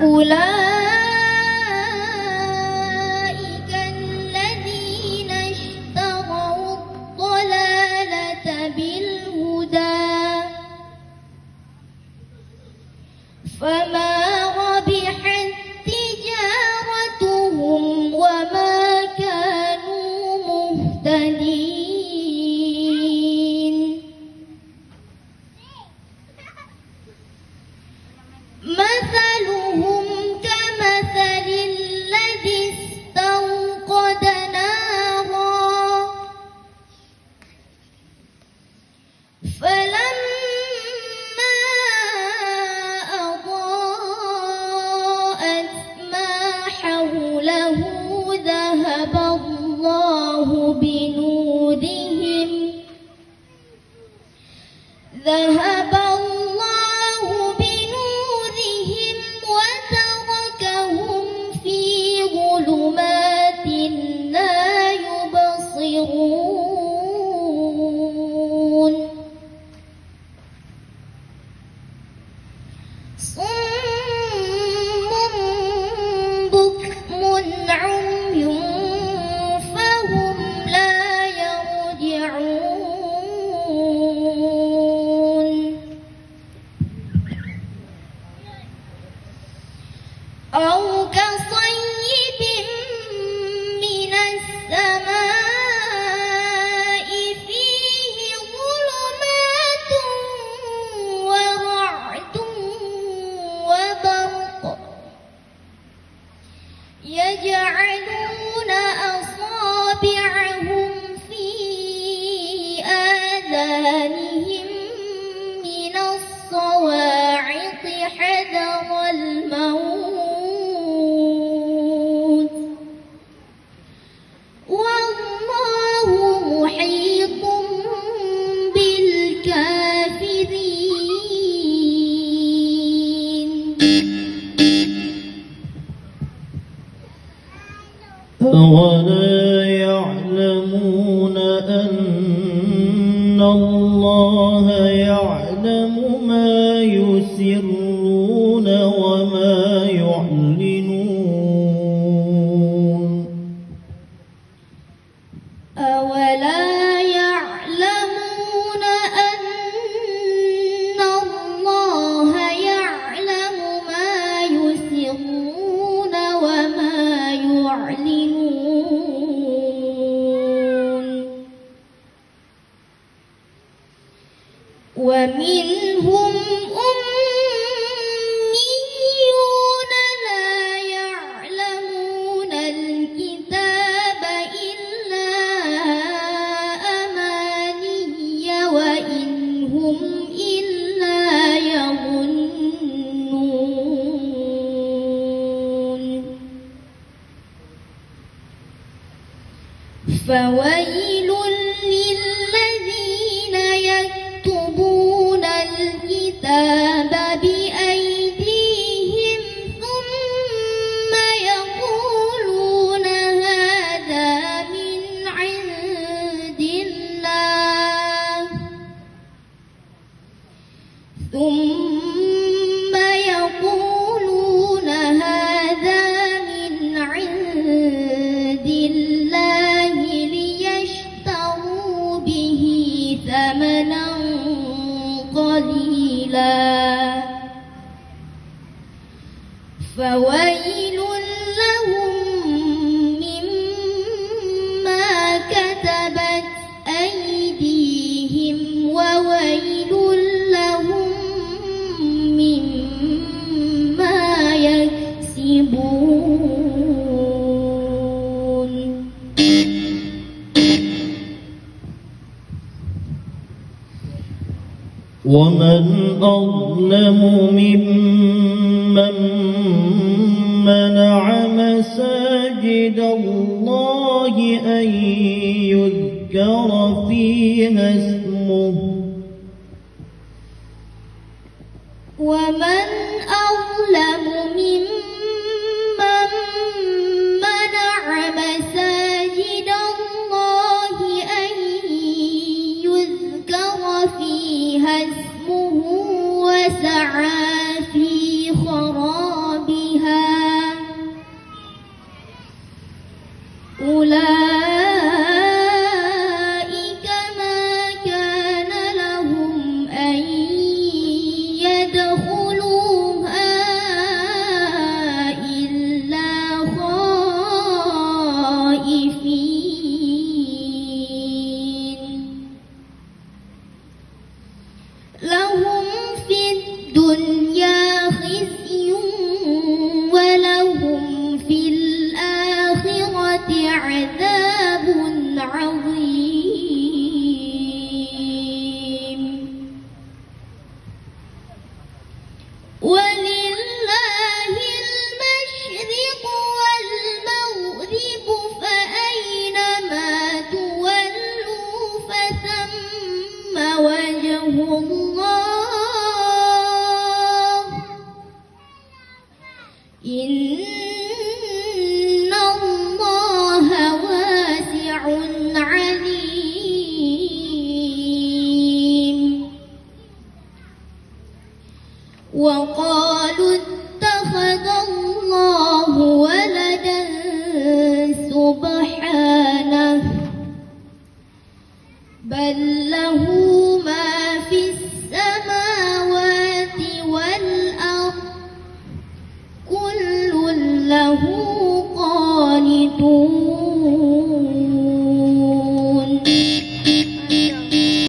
أولئك الذين اشتروا الضلالة بالهدى فما ربحت تجارتهم وما كانوا مهتدين مثلهم كمثل الذي استوقد نارا فلما أضاءت ما حوله ذهب الله بنورهم وتركهم في ظلمات لا يبصرون صم بكم عمي فهم لا يرجعون أو كصيب من السماء فيه ظلمات ورعد وبرق يجعلون أصابعهم في آذانهم من الصواعق حذر الموت والله محيط بالكافرين أولا يعلمون أن الله يعلم ما يسرون وما يعلنون أولا يعلمون أن الله يعلم ما يسرون وما يعلنون ومنهم أميون لا يعلمون الكتاب إلا أماني وإن هم إلا يظنون فويل للذين يكتبون الكتاب بأيديهم ثم يقولون هذا من عند الله ثم يقولون هذا من عند الله ليشتروا به ثمنا قليلا فويل لهم مما كتبت أيديهم وويل لهم مما يكسبون ومن أظلم ممن منع مساجد الله أن يذكر فيها اسمه ومن أظلم ممن منع مساجد الله أن يذكر فيها اسمه وسعى في خرابها الدنيا خزي ولهم في الآخرة عذاب عظيم ولله المشرق والمغرب فأينما تولوا فثم وجه الله إن الله واسع عليم وقالوا اتخذ الله ولدا سبحانه بل له ما في السماوات والأرض كل له قانتون